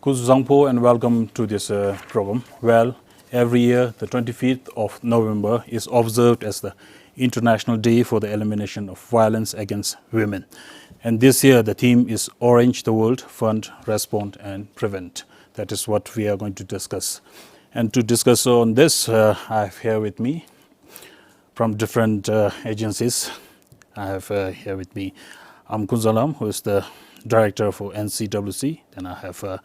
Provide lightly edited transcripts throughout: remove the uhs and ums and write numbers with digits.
Kuzangpo and welcome to this program. Well, every year the 25th of November is observed as the International Day for the Elimination of Violence Against Women. And this year the theme is Orange the World, Fund, Respond and Prevent. That is what we are going to discuss. And to discuss on this, I have here with me from different agencies. I have here with me Kunzalam, who is the Director for NCWC. Then I have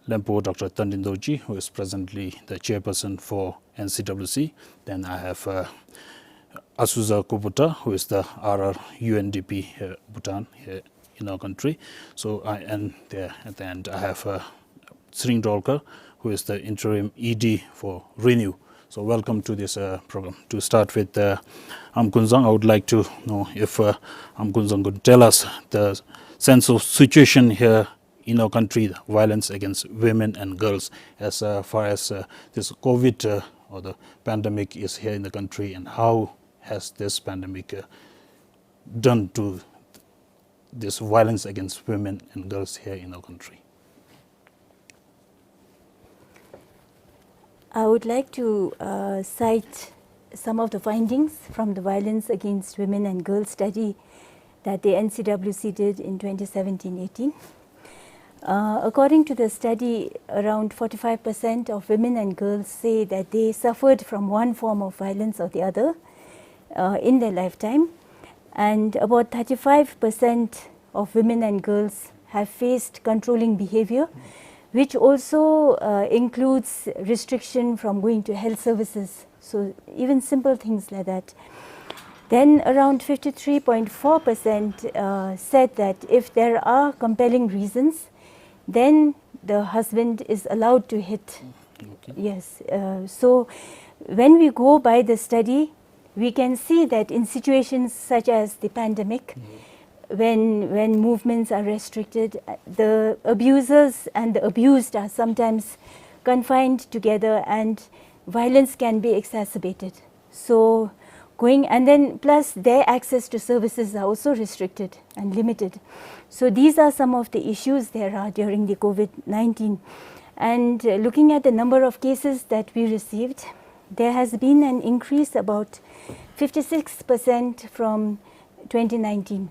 Lempo Dr. Tandindoji, who is presently the Chairperson for NCWC. Then I have Asuza Kubuta, who is the RR UNDP Bhutan here in our country. So and there at the end I have Sring Dolkar, who is the interim ED for Renew. So welcome to this program. To start with Kunzang, I would like to know if Kunzang could tell us the sense of situation here in our country, the violence against women and girls, as far as this COVID or the pandemic is here in the country, and how has this pandemic done to this violence against women and girls here in our country? I would like to cite some of the findings from the Violence Against Women and Girls study that the NCWC did in 2017-18. According to the study, around 45% of women and girls say that they suffered from one form of violence or the other in their lifetime, and about 35% of women and girls have faced controlling behavior, which also includes restriction from going to health services, so even simple things like that. Then around 53.4% said that if there are compelling reasons, then the husband is allowed to hit. Okay. Yes. So when we go by the study, we can see that in situations such as the pandemic, when movements are restricted, the abusers and the abused are sometimes confined together and violence can be exacerbated. So and then plus their access to services are also restricted and limited. So these are some of the issues there are during the COVID-19. And looking at the number of cases that we received, there has been an increase about 56% from 2019.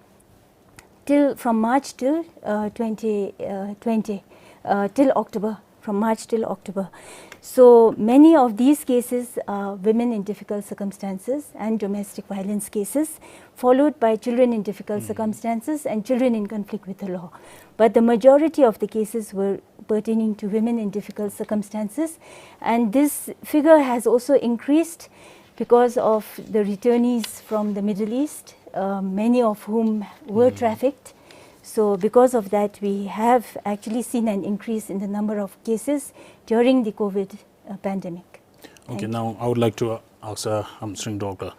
From March till 2020, till October, from March till October. So many of these cases are women in difficult circumstances and domestic violence cases, followed by children in difficult circumstances and children in conflict with the law. But the majority of the cases were pertaining to women in difficult circumstances, and this figure has also increased because of the returnees from the Middle East, many of whom were trafficked. So because of that, we have actually seen an increase in the number of cases during the COVID pandemic. Okay, now I would like to ask Sring Dolkar,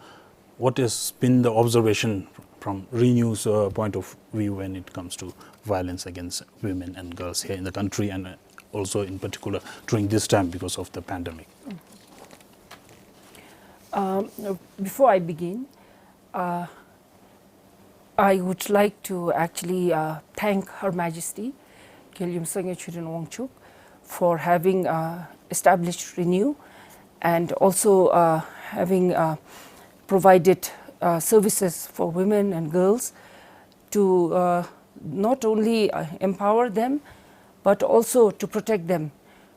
what has been the observation from Renew's point of view when it comes to violence against women and girls here in the country, and also in particular during this time because of the pandemic? Before I begin, I would like to actually thank Her Majesty Kyilyum Sangye Churin Wangchuk for having established Renew, and also having provided services for women and girls to not only empower them, but also to protect them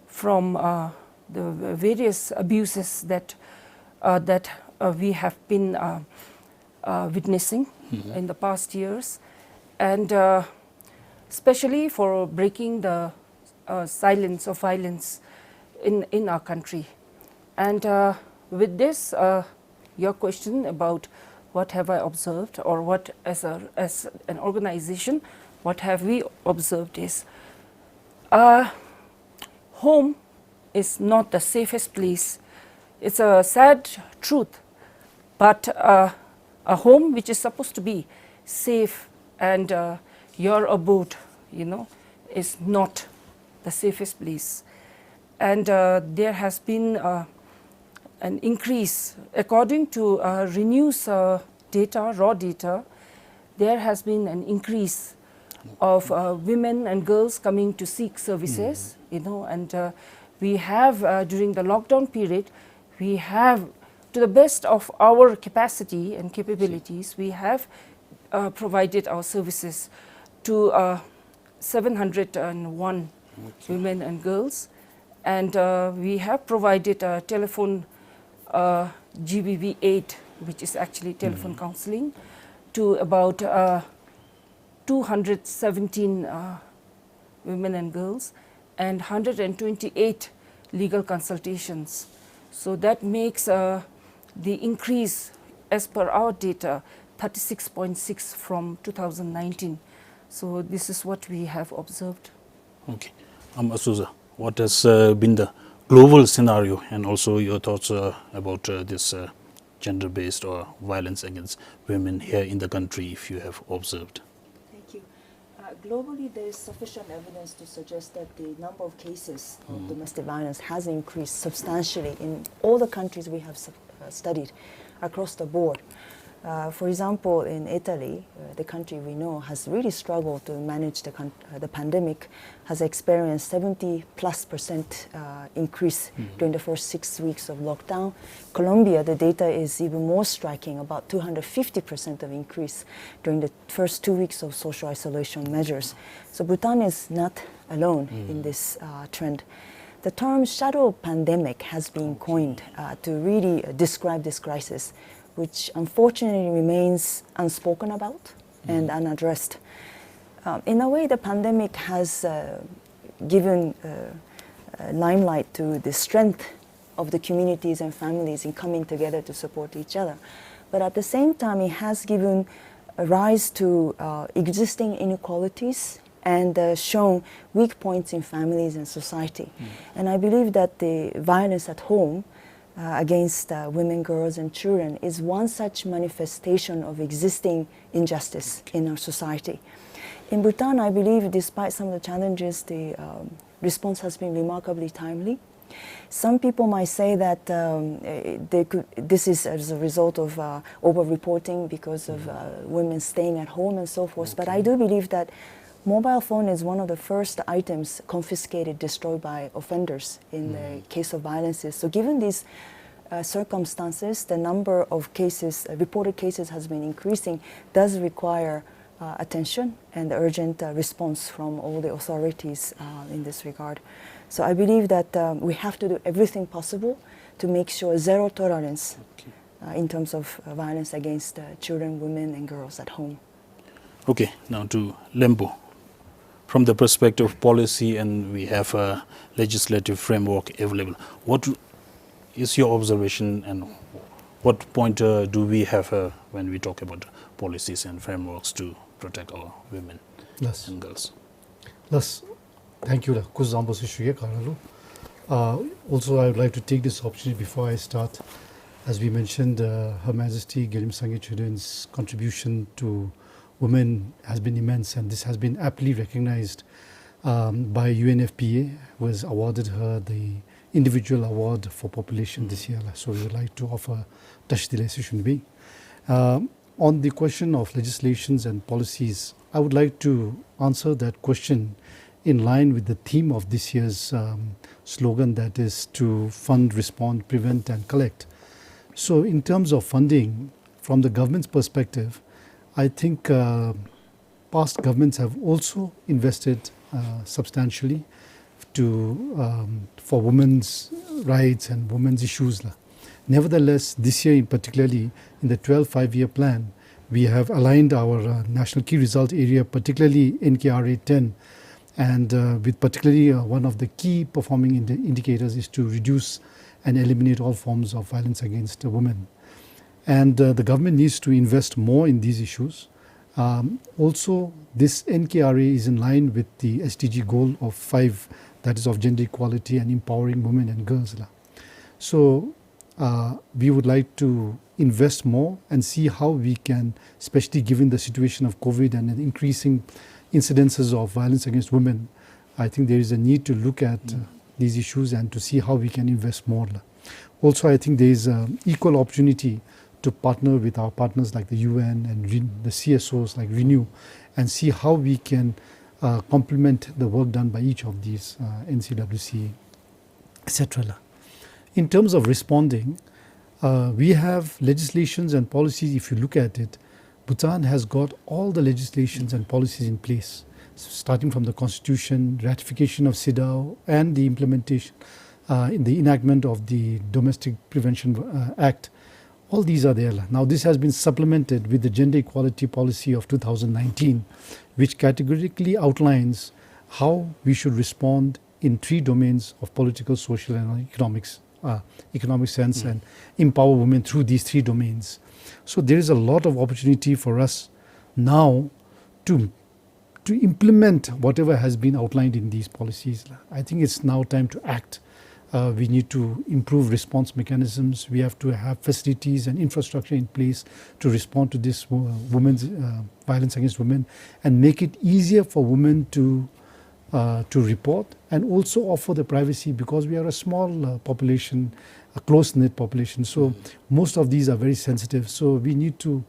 from the various abuses that we have been witnessing in the past years, and especially for breaking the silence of violence in our country. And with this, your question about what have I observed, or what as an organization, what have we observed is, home is not the safest place. It's a sad truth, but a home which is supposed to be safe and your abode, is not the safest place. And there has been an increase, according to Renew's data, raw data, there has been an increase of women and girls coming to seek services, you know, and we have during the lockdown period, we have, to the best of our capacity and capabilities, we have provided our services to 701 women and girls, and we have provided telephone GBV 8, which is actually telephone counseling, to about 217 women and girls, and 128 legal consultations. So that makes the increase, as per our data, 36.6 from 2019. So this is what we have observed. Okay. Asuza, what has been the global scenario, and also your thoughts about this gender-based or violence against women here in the country, if you have observed? Thank you. Globally, there is sufficient evidence to suggest that the number of cases of domestic violence has increased substantially in all the countries we have studied across the board. For example, in Italy, the country we know has really struggled to manage the pandemic, has experienced 70+% increase during the first 6 weeks of lockdown. Colombia, the data is even more striking, about 250% of increase during the first 2 weeks of social isolation measures. So Bhutan is not alone in this trend. The term shadow pandemic has been coined to really describe this crisis, which unfortunately remains unspoken about and unaddressed. In a way, the pandemic has given limelight to the strength of the communities and families in coming together to support each other. But at the same time, it has given a rise to existing inequalities and shown weak points in families and society. And I believe that the violence at home against women, girls, and children is one such manifestation of existing injustice in our society. In Bhutan, I believe, despite some of the challenges, the response has been remarkably timely. Some people might say that this is as a result of over-reporting because of women staying at home and so forth. But I do believe that mobile phone is one of the first items confiscated, destroyed by offenders in the case of violences. So given these circumstances, the number of cases, reported cases has been increasing, does require attention and urgent response from all the authorities in this regard. So I believe that we have to do everything possible to make sure zero tolerance in terms of violence against children, women, and girls at home. Okay, now to Lempo. From the perspective of policy, and we have a legislative framework available, what is your observation, and what point do we have when we talk about policies and frameworks to protect our women and girls? Thank you. Also, I would like to take this opportunity before I start. As we mentioned, Her Majesty Gerim Sangye Chudin's contribution to women has been immense, and this has been aptly recognized by UNFPA, who has awarded her the individual award for population this year. So we would like to offer Tashdile Sishunbi. On the question of legislations and policies, I would like to answer that question in line with the theme of this year's slogan, that is to fund, respond, prevent and collect. So in terms of funding, from the government's perspective, I think past governments have also invested substantially for women's rights and women's issues. Nevertheless, this year in particularly, in the 12 5-year plan, we have aligned our national key result area, particularly NKRA 10, and with particularly one of the key performing indicators is to reduce and eliminate all forms of violence against women. And the government needs to invest more in these issues. Also, this NKRA is in line with the SDG goal of 5, that is of gender equality and empowering women and girls. So we would like to invest more and see how we can, especially given the situation of COVID and the increasing incidences of violence against women, I think there is a need to look at these issues and to see how we can invest more. Also, I think there is equal opportunity to partner with our partners like the UN and the CSOs like Renew and see how we can complement the work done by each of these NCWC, etc. In terms of responding, we have legislations and policies. If you look at it, Bhutan has got all the legislations and policies in place, starting from the constitution, ratification of CIDAW, and the implementation in the enactment of the Domestic Prevention Act. All these are there. Now this has been supplemented with the Gender Equality Policy of 2019, which categorically outlines how we should respond in 3 domains of political, social and economic sense and empower women through these 3 domains. So there is a lot of opportunity for us now to implement whatever has been outlined in these policies. I think it's now time to act. We need to improve response mechanisms. We have to have facilities and infrastructure in place to respond to this women's violence against women and make it easier for women to report and also offer the privacy, because we are a small population, a close-knit population. So most of these are very sensitive. So we need to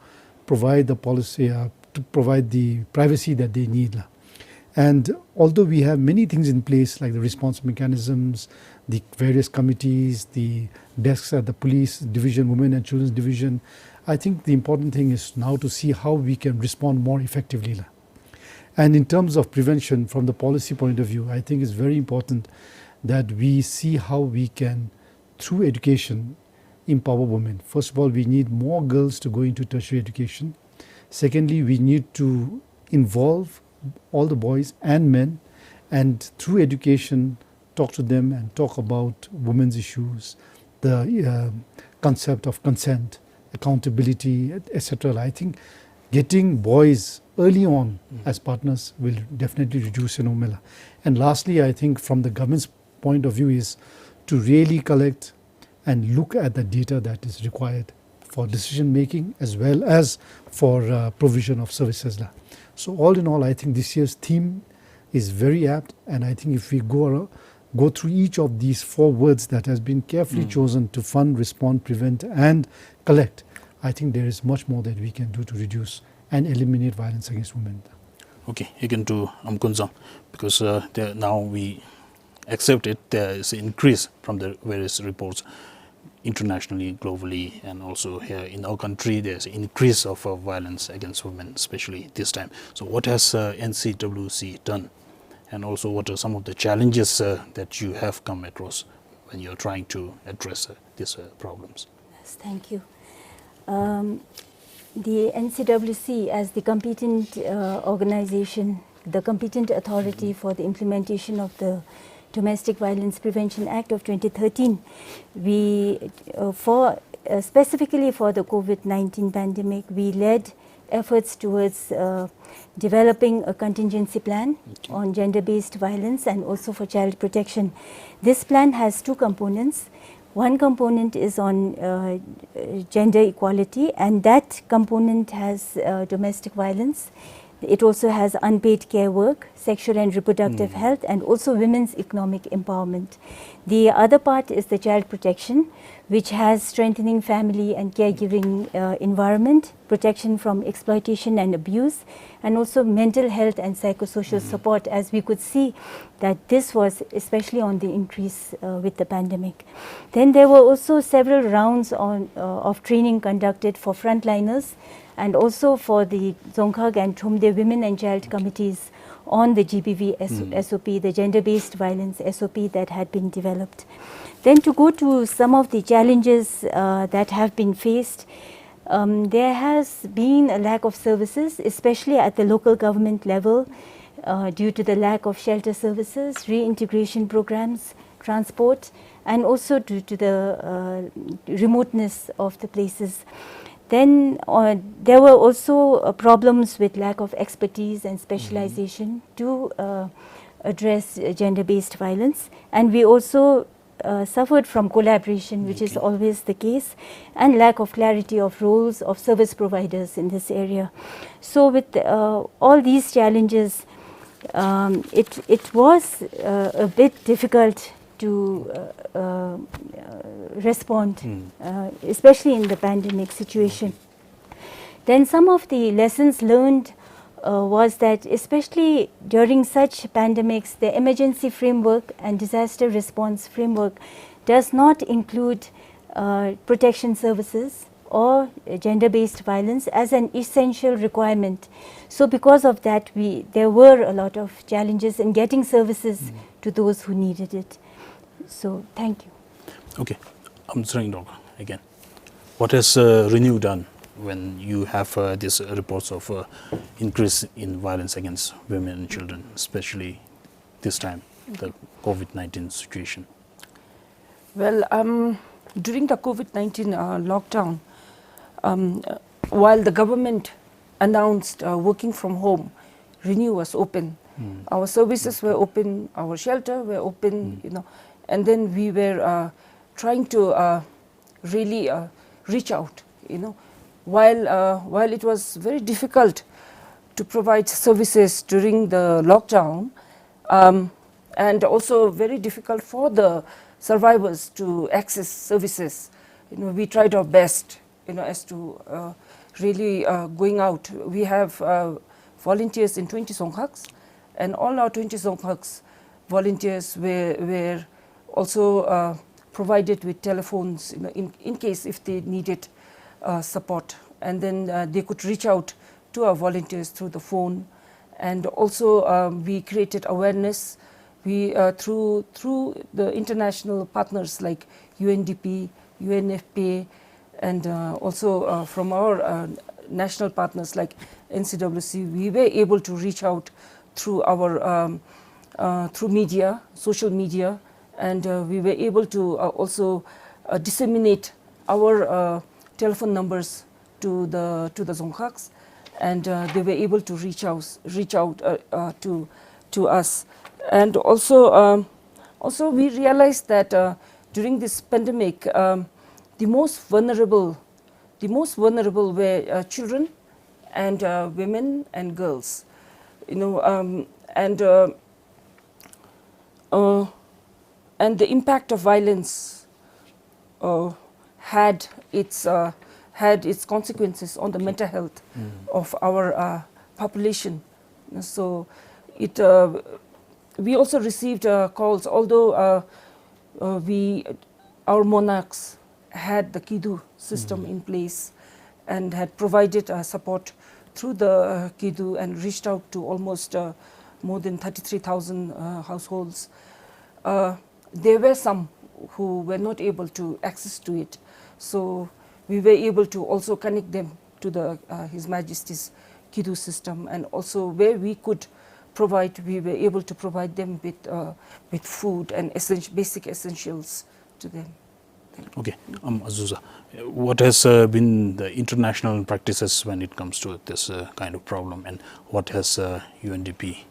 provide the policy, to provide the privacy that they need. And although we have many things in place like the response mechanisms, the various committees, the desks at the police division, women and children's division, I think the important thing is now to see how we can respond more effectively. And in terms of prevention, from the policy point of view, I think it's very important that we see how we can, through education, empower women. First of all, we need more girls to go into tertiary education. Secondly, we need to involve all the boys and men, and through education talk to them and talk about women's issues, the concept of consent, accountability, etc. I think getting boys early on as partners will definitely reduce phenomena. And lastly, I think from the government's point of view is to really collect and look at the data that is required for decision making as well as for provision of services. So all in all, I think this year's theme is very apt, and I think if we go through each of these 4 words that has been carefully chosen to fund, respond, prevent and collect, I think there is much more that we can do to reduce and eliminate violence against women. Okay, again to Amkunzang, because now we accept it, there is an increase from the various reports internationally, globally, and also here in our country there's an increase of violence against women, especially this time. So what has NCWC done, and also what are some of the challenges that you have come across when you're trying to address these problems? Yes, thank you. The NCWC, as the competent organization, the competent authority for the implementation of the Domestic Violence Prevention Act of 2013, we, specifically for the COVID-19 pandemic, we led efforts towards developing a contingency plan on gender-based violence and also for child protection. This plan has 2 components. One component is on gender equality, and that component has domestic violence. It also has unpaid care work, sexual and reproductive health, and also women's economic empowerment. The other part is the child protection, which has strengthening family and caregiving environment, protection from exploitation and abuse, and also mental health and psychosocial support, as we could see that this was especially on the increase with the pandemic. Then there were also several rounds of training conducted for frontliners and also for the Dzongkhag and Thomde Women and Child Committees on the GBV SOP, the gender-based violence SOP that had been developed. Then to go to some of the challenges that have been faced, there has been a lack of services, especially at the local government level, due to the lack of shelter services, reintegration programs, transport, and also due to the remoteness of the places. Then there were also problems with lack of expertise and specialization to address gender-based violence. And we also suffered from collaboration, which is always the case, and lack of clarity of roles of service providers in this area. So with all these challenges, it was a bit difficult to respond, especially in the pandemic situation. Then some of the lessons learned was that especially during such pandemics, the emergency framework and disaster response framework does not include protection services or gender-based violence as an essential requirement. So because of that, there were a lot of challenges in getting services to those who needed it. So thank you. Okay, I'm sorry, Doctor, again. What has Renew done when you have these reports of increase in violence against women and children, especially this time, the COVID-19 situation? Well, during the COVID-19 lockdown, while the government announced working from home, Renew was open. Our services were open, our shelter were open, you know, and then we were trying to really reach out, you know. While it was very difficult to provide services during the lockdown, and also very difficult for the survivors to access services, you know, we tried our best, you know, as to really going out. We have volunteers in 20 Songkhaks, and all our 20 Songkhaks volunteers were also provided with telephones, you know, in case if they needed support, and then they could reach out to our volunteers through the phone. And also we created awareness through the international partners like UNDP, UNFPA, and also from our national partners like NCWC. We were able to reach out through our through media, social media, and we were able to also disseminate our telephone numbers to the Songkhaks, and they were able to reach out to us. And also we realized that during this pandemic, the most vulnerable were children and women and girls, you know, and the impact of violence had its consequences on the mental health of our population. So we also received calls, although our monarchs had the KIDU system in place and had provided support through the KIDU and reached out to almost more than 33,000 households. There were some who were not able to access to it, so we were able to also connect them to His Majesty's KIDU system, and also where we could provide, we were able to provide them with food and basic essentials to them. Okay, Azusa, what has been the international practices when it comes to this kind of problem, and what has UNDP,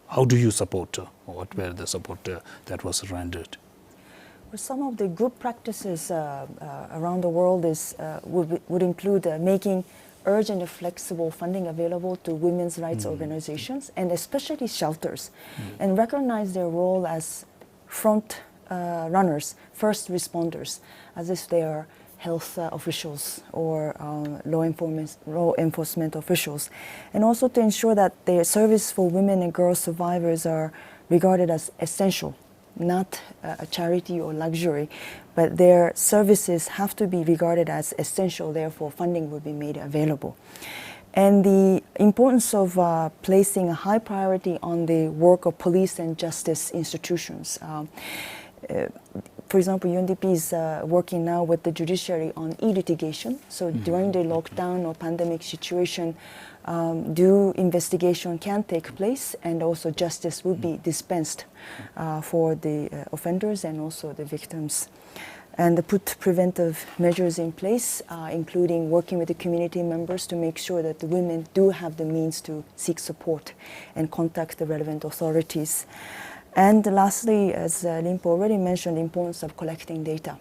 how do you support, or what were the support that was rendered? Well, some of the good practices around the world would include making urgent and flexible funding available to women's rights organizations, and especially shelters, and recognize their role as front runners, first responders, as if they are health officials or law enforcement officials, and also to ensure that their service for women and girl survivors are regarded as essential, not a charity or luxury, but their services have to be regarded as essential, therefore funding will be made available. And the importance of placing a high priority on the work of police and justice institutions. For example, UNDP is working now with the judiciary on e-litigation. So during the lockdown or pandemic situation, due investigation can take place, and also justice will be dispensed for the offenders and also the victims. And put preventive measures in place, including working with the community members to make sure that the women do have the means to seek support and contact the relevant authorities. And lastly, as Limpo already mentioned, the importance of collecting data.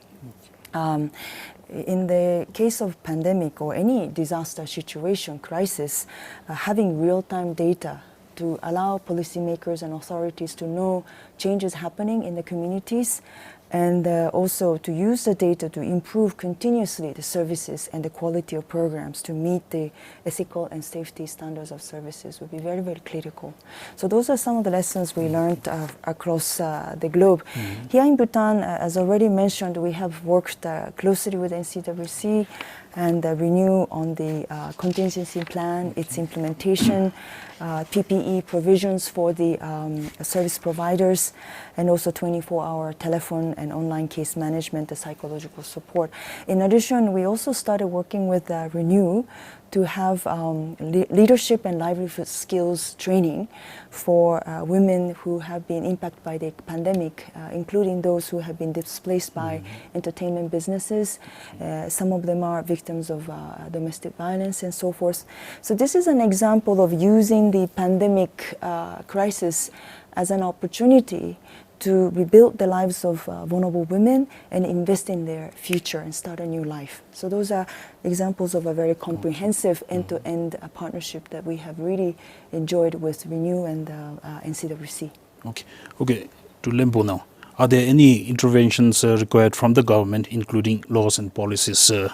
In the case of pandemic or any disaster situation, crisis, having real-time data to allow policymakers and authorities to know changes happening in the communities, and also to use the data to improve continuously the services and the quality of programs to meet the ethical and safety standards of services would be very, very critical. So those are some of the lessons we learned across the globe. Here in Bhutan, as already mentioned, we have worked closely with NCWC and Renew on the contingency plan, its implementation, PPE provisions for the service providers, and also 24-hour telephone and online case management, the psychological support. In addition, we also started working with Renew to have leadership and livelihood skills training for women who have been impacted by the pandemic, including those who have been displaced by entertainment businesses. Some of them are victims of domestic violence and so forth. So this is an example of using the pandemic crisis as an opportunity to rebuild the lives of vulnerable women and invest in their future and start a new life. So those are examples of a very comprehensive end-to-end partnership that we have really enjoyed with Renew and NCWC. Okay, to Lempo now. Are there any interventions required from the government, including laws and policies, to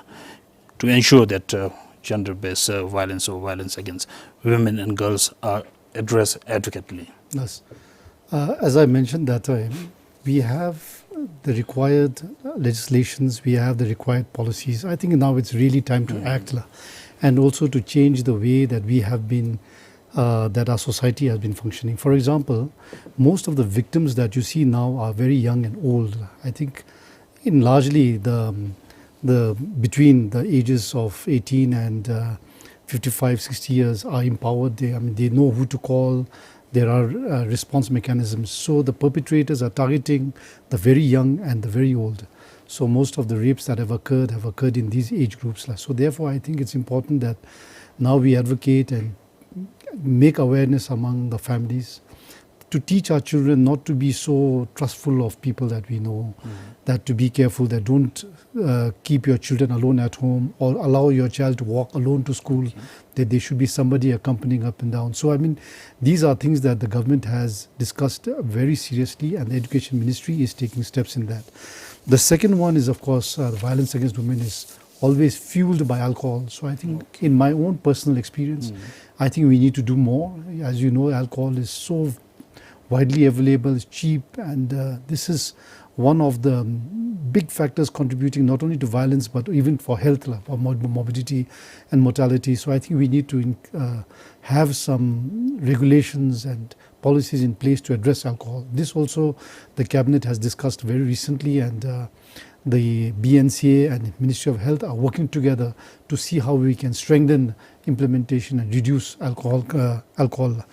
ensure that gender-based violence or violence against women and girls are addressed adequately? Yes. As I mentioned that time, we have the required legislations, we have the required policies. I think now it's really time to act and also to change the way that we have been, that our society has been functioning. For example, most of the victims that you see now are very young and old. I think in largely between the ages of 18 and 55, 60 years are empowered. They know who to call. There are response mechanisms. So the perpetrators are targeting the very young and the very old. So most of the rapes that have occurred in these age groups. So therefore, I think it's important that now we advocate and make awareness among the families to teach our children not to be so trustful of people that we know, that to be careful, that don't keep your children alone at home or allow your child to walk alone to school, that there should be somebody accompanying up and down. So I mean, these are things that the government has discussed very seriously, and the Education Ministry is taking steps in that. The second one is, of course, violence against women is always fueled by alcohol. So I think in my own personal experience, I think we need to do more. As you know, alcohol is so widely available, it's cheap, and this is one of the big factors contributing not only to violence but even for health, for morbidity and mortality. So I think we need to have some regulations and policies in place to address alcohol. This also the Cabinet has discussed very recently, and the BNCA and the Ministry of Health are working together to see how we can strengthen implementation and reduce alcohol.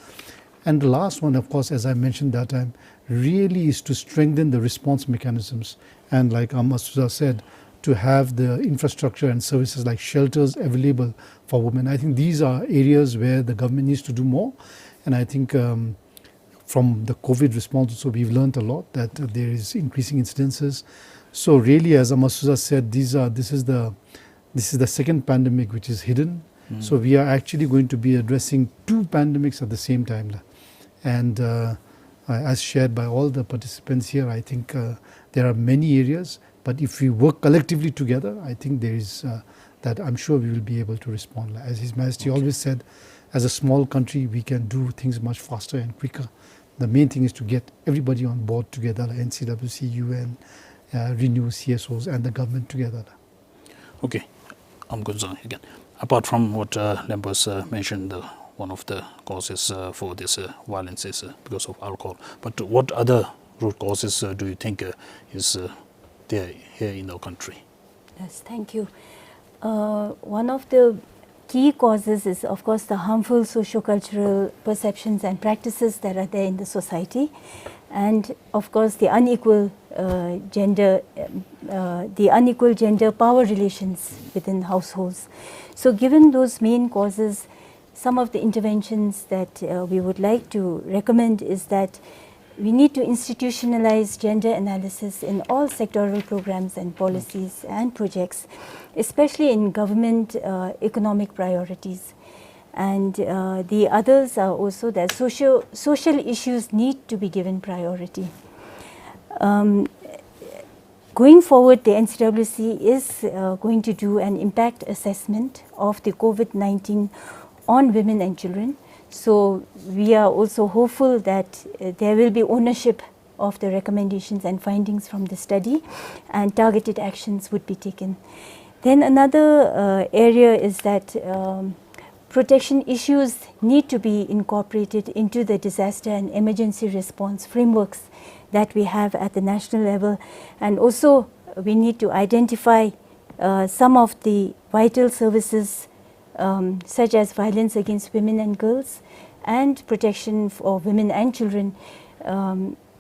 And the last one, of course, as I mentioned that time, really is to strengthen the response mechanisms. And like Masuda said, to have the infrastructure and services like shelters available for women. I think these are areas where the government needs to do more. And I think from the COVID response, so we've learned a lot that there is increasing incidences. So really, as Masuda said, this is the second pandemic which is hidden. So we are actually going to be addressing two pandemics at the same time. And as shared by all the participants here, I think there are many areas, but if we work collectively together, I think there is that I'm sure we will be able to respond. As His Majesty always said, as a small country, we can do things much faster and quicker. The main thing is to get everybody on board together, like NCWC, UN, Renew, CSOs, and the government together. Okay, I'm going to again. Apart from what Lembos mentioned, one of the causes for this violence is because of alcohol. But what other root causes do you think is there here in our country? Yes, thank you. One of the key causes is, of course, the harmful socio-cultural perceptions and practices that are there in the society, and of course the unequal gender power relations within households. So given those main causes, some of the interventions that we would like to recommend is that we need to institutionalize gender analysis in all sectoral programs and policies and projects, especially in government economic priorities. And the others are also that social issues need to be given priority. Going forward, the NCWC is going to do an impact assessment of the COVID-19 on women and children. So we are also hopeful that there will be ownership of the recommendations and findings from the study, and targeted actions would be taken. Then another area is that protection issues need to be incorporated into the disaster and emergency response frameworks that we have at the national level, and also we need to identify some of the vital services such as violence against women and girls and protection for women and children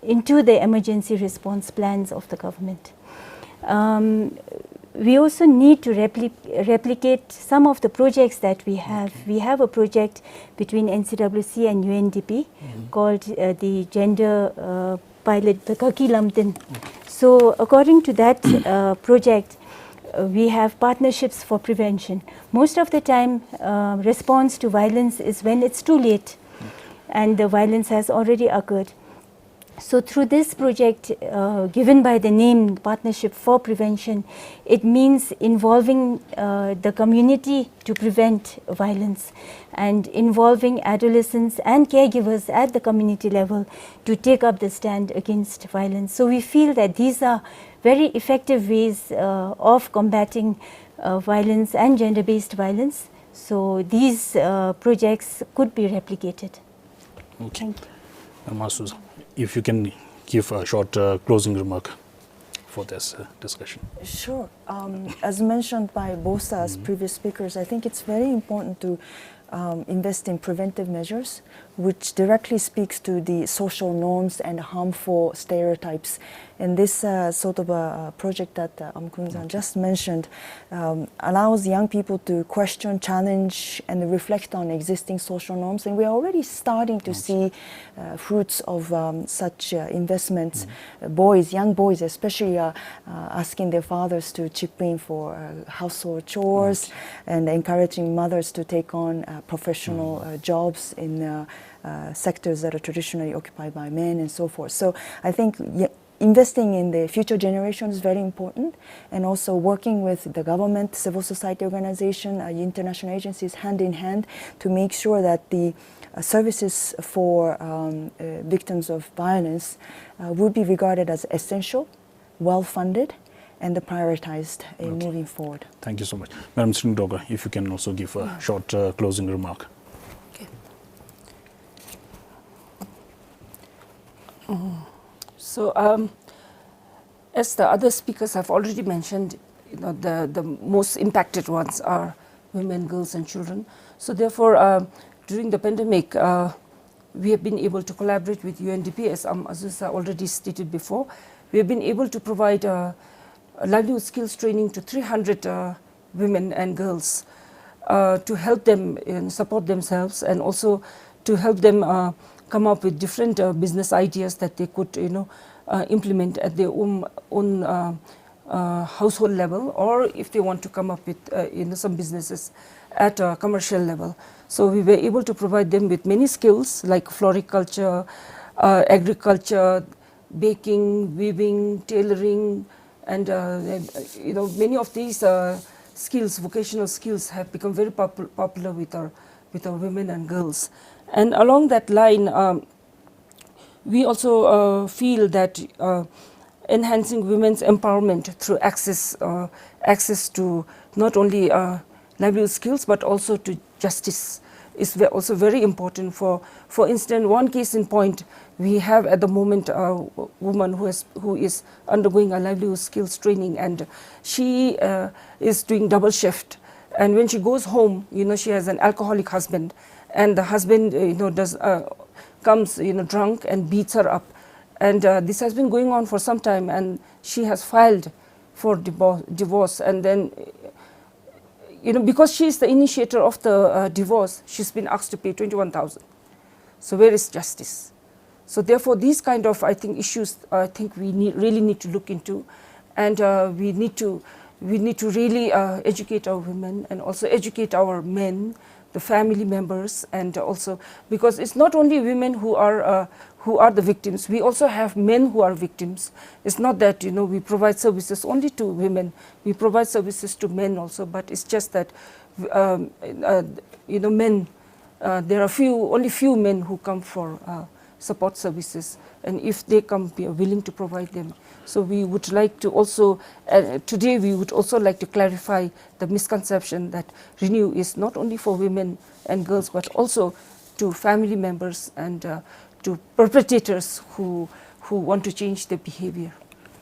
into the emergency response plans of the government. We also need to replicate some of the projects that we have. We have a project between NCWC and UNDP called the Gender Pilot, the Kaki Lamtin. So according to that project, we have partnerships for prevention. Most of the time, response to violence is when it's too late and the violence has already occurred. So through this project, given by the name Partnership for Prevention, it means involving the community to prevent violence and involving adolescents and caregivers at the community level to take up the stand against violence. So we feel that these are very effective ways of combating violence and gender-based violence. So these projects could be replicated. Okay. Masuza, if you can give a short closing remark for this discussion. Sure. As mentioned by both previous speakers, I think it's very important to invest in preventive measures, which directly speaks to the social norms and harmful stereotypes. And this sort of a project that Kun-san just mentioned allows young people to question, challenge, and reflect on existing social norms. And we are already starting to see fruits of such investments. Young boys especially, are asking their fathers to chip in for household chores and encouraging mothers to take on professional jobs in sectors that are traditionally occupied by men and so forth. So I think investing in the future generation is very important, and also working with the government, civil society organization, international agencies hand in hand to make sure that the services for victims of violence would be regarded as essential, well-funded, and prioritized in moving forward. Thank you so much. Madam Sringdoga, if you can also give a short closing remark. Okay. So, as the other speakers have already mentioned, the most impacted ones are women, girls, and children. So, therefore, during the pandemic, we have been able to collaborate with UNDP, as Azusa already stated before. We have been able to provide livelihood skills training to 300 women and girls to help them support themselves, and also to help them come up with different business ideas that they could, implement at their own household level, or if they want to come up with some businesses at a commercial level. So we were able to provide them with many skills like floriculture, agriculture, baking, weaving, tailoring, and many of these skills, vocational skills, have become very popular with our women and girls. And along that line, we also feel that enhancing women's empowerment through access to not only livelihood skills but also to justice is also very important. For instance, one case in point, we have at the moment a woman who is undergoing a livelihood skills training, and she is doing double shift. And when she goes home, she has an alcoholic husband, and the husband comes drunk and beats her up. And this has been going on for some time, and she has filed for divorce. And then, because she is the initiator of the divorce, she's been asked to pay 21,000. So where is justice? So therefore, these kind of, I think, issues, I think we really need to look into, and we need to really educate our women and also educate our men the family members, and also because it's not only women who are the victims. We also have men who are victims. It's not that we provide services only to women. We provide services to men also, but it's just that men. There are only few men who come for support services, and if they come, we are willing to provide them. So we would like to also, today we would also like to clarify the misconception that Renew is not only for women and girls, but also to family members and to perpetrators who want to change their behavior.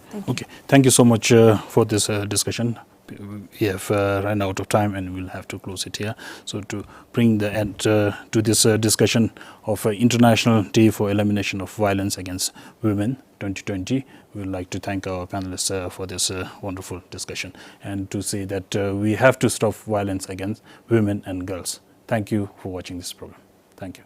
Thank you. Okay, thank you so much for this discussion. We have run out of time and we'll have to close it here. So to bring the end to this discussion of International Day for Elimination of Violence Against Women 2020, we would like to thank our panelists for this wonderful discussion and to say that we have to stop violence against women and girls. Thank you for watching this program. Thank you.